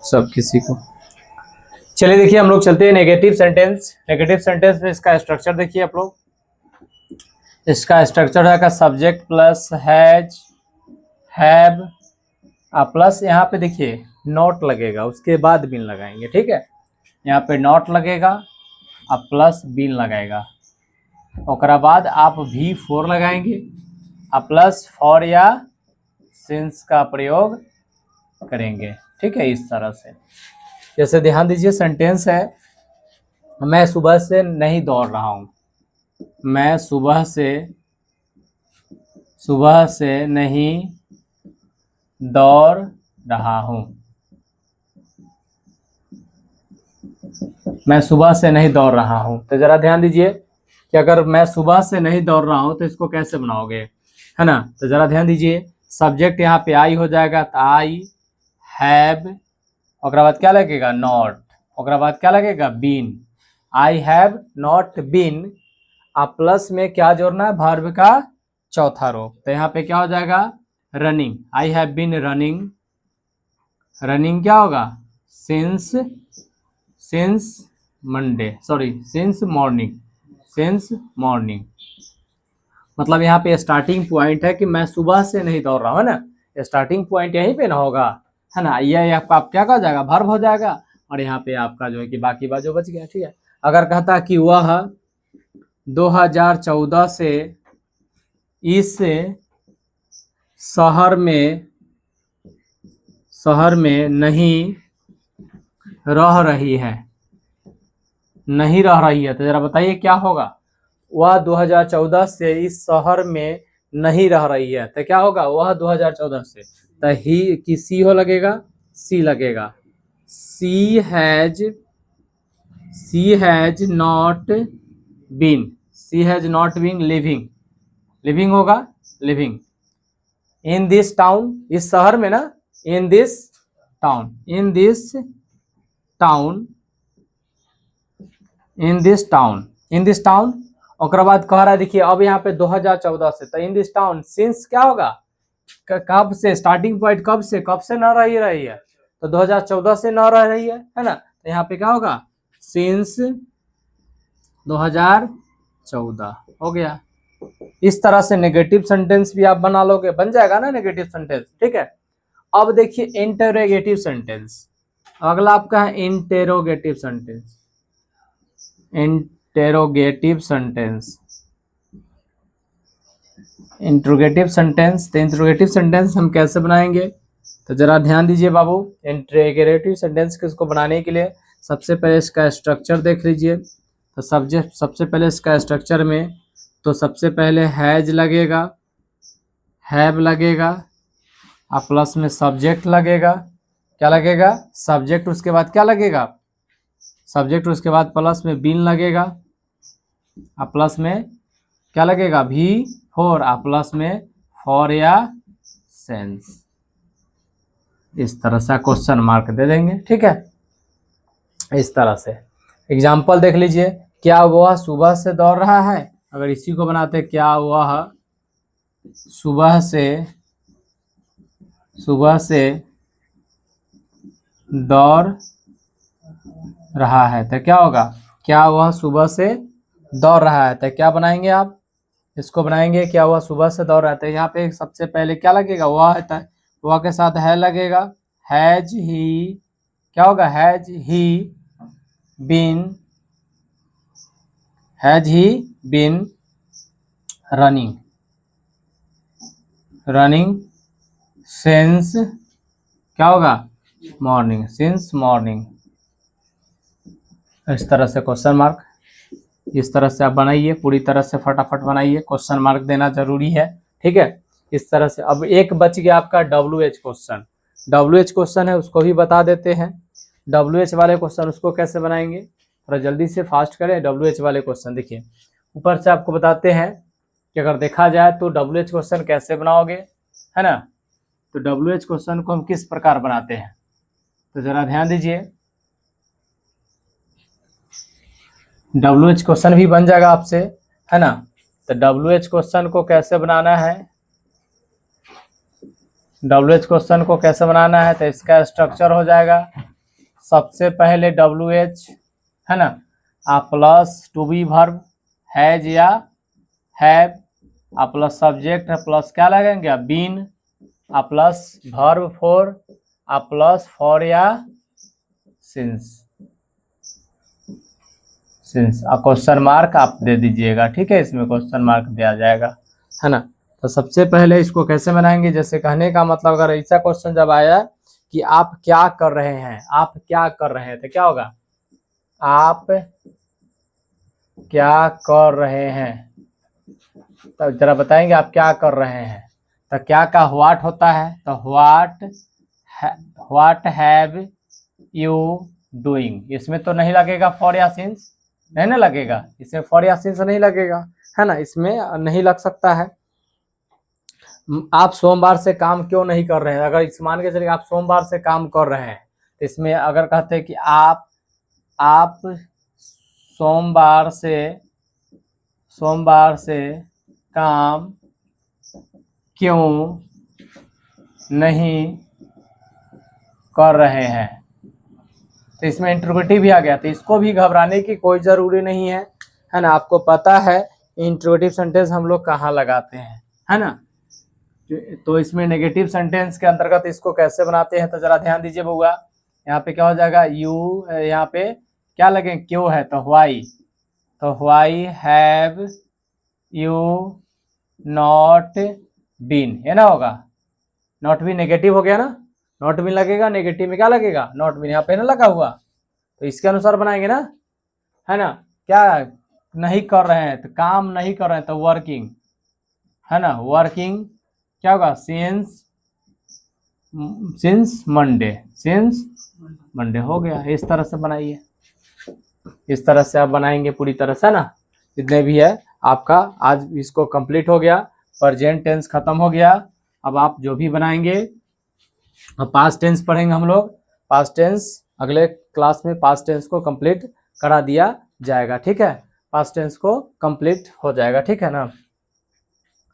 सब किसी को। चलिए देखिए हम लोग चलते हैं नेगेटिव सेंटेंस। नेगेटिव सेंटेंस में इसका स्ट्रक्चर देखिए आप लोग। इसका स्ट्रक्चर है का subject plus has have plus यहाँ पे देखिए नॉट लगेगा, उसके बाद बीन लगाएंगे। ठीक है, यहाँ पे नॉट लगेगा अब प्लस बीन लगाएगा, और बाद आप V4 लगाएंगे प्लस फॉर या सिंस का प्रयोग करेंगे। ठीक है, इस तरह से। जैसे ध्यान दीजिए सेंटेंस है, मैं सुबह से नहीं दौड़ रहा हूँ। मैं सुबह से नहीं दौड़ रहा हूँ। मैं सुबह से नहीं दौड़ रहा हूँ। तो जरा ध्यान दीजिए कि अगर मैं सुबह से नहीं दौड़ रहा हूँ तो इसको कैसे बनाओगे, है ना। तो जरा ध्यान दीजिए, सब्जेक्ट यहाँ पे आई हो जाएगा, तो आई हैव, और बाद क्या लगेगा नॉट, और बाद क्या लगेगा been. I have not been, आप प्लस में क्या जोड़ना है, वर्ब का चौथा रूप। तो यहाँ पे क्या हो जाएगा running. I have been running. Running क्या होगा since Monday, sorry since morning. मतलब यहाँ पे स्टार्टिंग पॉइंट है कि मैं सुबह से नहीं दौड़ रहा हूँ, है ना। स्टार्टिंग पॉइंट यहीं पे ना होगा, है ना। यह आपका आप क्या हो जाएगा, वर्ब हो जाएगा, और यहाँ पे आपका जो है कि बाकी बात जो बच गया। ठीक है, अगर कहता कि वह 2014 से इस शहर में नहीं रह रही है, तो जरा बताइए क्या होगा। वह 2014 से इस शहर में नहीं रह रही है, तो क्या होगा, वह 2014 से, तो ही की सी हो लगेगा, सी लगेगा। सी हैज नॉट बीन लिविंग होगा, लिविंग इन दिस टाउन, इस शहर में ना, इन दिस टाउन। और बाद कह रहा है देखिए, अब यहाँ पे 2014 से, तो इन दिस टाउन सिंस क्या होगा, कब से, स्टार्टिंग पॉइंट कब से न रही है, तो 2014 से न रह रही है ना। तो यहाँ पे क्या होगा, सिंस 2014 हो गया। इस तरह से नेगेटिव सेंटेंस भी आप बना लोगे, बन जाएगा ना नेगेटिव सेंटेंस। ठीक है, अब देखिए इंटरोगेटिव सेंटेंस। अगला आपका है इंटेरोगेटिव सेंटेंस। इंटरोगेटिव सेंटेंस हम कैसे बनाएंगे, तो जरा ध्यान दीजिए बाबू। इंटरोगेटिव सेंटेंस किसको बनाने के लिए सबसे पहले इसका स्ट्रक्चर देख लीजिए। तो सबसे पहले इसका स्ट्रक्चर में, तो सबसे पहले हैज लगेगा, हैव लगेगा, प्लस में सब्जेक्ट लगेगा, क्या लगेगा सब्जेक्ट, उसके बाद क्या लगेगा सब्जेक्ट, उसके बाद प्लस में बीन लगेगा, प्लस में क्या लगेगा V4, प्लस में फॉर या सेंस। इस तरह से क्वेश्चन मार्क दे देंगे। ठीक है, इस तरह से एग्जाम्पल देख लीजिए। क्या वह सुबह से दौड़ रहा है, अगर इसी को बनाते, क्या वह सुबह से दौड़ रहा है, तो क्या होगा, क्या वह सुबह से दौड़ रहा है, तो क्या बनाएंगे आप, इसको बनाएंगे क्या वह सुबह से दौड़ रहा है। तो यहाँ पे सबसे पहले क्या लगेगा, वह के साथ है लगेगा, हैज ही, क्या होगा has he been running since, क्या होगा मॉर्निंग। इस तरह से क्वेश्चन मार्क, इस तरह से आप बनाइए, पूरी तरह से फटाफट बनाइए, क्वेश्चन मार्क देना जरूरी है। ठीक है, इस तरह से। अब एक बच गया आपका WH क्वेश्चन है, उसको भी बता देते हैं। WH वाले क्वेश्चन उसको कैसे बनाएंगे, थोड़ा जल्दी से फास्ट करें। WH वाले क्वेश्चन देखिए, ऊपर से आपको बताते हैं कि अगर देखा जाए तो WH क्वेश्चन कैसे बनाओगे, है ना। तो WH क्वेश्चन को हम किस प्रकार बनाते हैं, तो जरा ध्यान दीजिए। WH क्वेश्चन भी बन जाएगा आपसे, है ना। तो WH क्वेश्चन को कैसे बनाना है, तो इसका स्ट्रक्चर हो जाएगा सबसे पहले WH है ना, आप plus to be verb has या हैव, आप प्लस सब्जेक्ट है प्लस क्या लगेंगे आप बीन, आप प्लस वर्ब फॉर, आप प्लस फॉर या सिंस क्वेश्चन मार्क आप दे दीजिएगा, ठीक है, इसमें क्वेश्चन मार्क दिया जाएगा, है ना। तो सबसे पहले इसको कैसे बनाएंगे, जैसे कहने का मतलब अगर ऐसा क्वेश्चन जब आया कि आप क्या कर रहे हैं, आप क्या कर रहे हैं, तो क्या होगा, आप क्या कर रहे हैं, तो जरा बताएंगे आप क्या कर रहे हैं। तो क्या का व्हाट होता है, तो व्हाट हैव यू डूइंग, इसमें तो नहीं लगेगा फॉर या सिंस, नहीं ना लगेगा, इसमें फॉर या सिंस नहीं लगेगा, है ना, इसमें नहीं लग सकता है। आप सोमवार से काम क्यों नहीं कर रहे हैं, अगर इस मान के चलिए आप सोमवार से काम कर रहे हैं, तो इसमें अगर कहते हैं कि आप सोमवार से काम क्यों नहीं कर रहे हैं, तो इसमें इंट्रोगेटिव भी आ गया, तो इसको भी घबराने की कोई जरूरी नहीं है ना, आपको पता है इंट्रोगेटिव सेंटेंस हम लोग कहाँ लगाते हैं, है ना। तो इसमें नेगेटिव सेंटेंस के अंतर्गत इसको कैसे बनाते हैं, तो जरा ध्यान दीजिए बउआ, यहाँ पे क्या हो जाएगा, यू, यहाँ पे क्या लगे क्यों है, तो why have you not been, है ना, होगा नॉट बीन, नेगेटिव हो गया ना, नॉट बीन लगेगा, नेगेटिव में क्या लगेगा, नॉट बीन, यहाँ पे ना लगा हुआ, तो इसके अनुसार बनाएंगे ना, है ना। क्या नहीं कर रहे हैं, तो काम नहीं कर रहे हैं, तो वर्किंग, है ना, वर्किंग क्या होगा, सिंस मंडे हो गया। इस तरह से बनाइए, इस तरह से आप बनाएंगे पूरी तरह से ना, जितने भी है आपका आज इसको कंप्लीट हो गया, प्रेजेंट टेंस खत्म हो गया। अब आप जो भी बनाएंगे, अब पास्ट टेंस पढ़ेंगे हम लोग, पास्ट टेंस अगले क्लास में पास्ट टेंस को कंप्लीट करा दिया जाएगा, ठीक है, पास्ट टेंस को कंप्लीट हो जाएगा, ठीक है ना।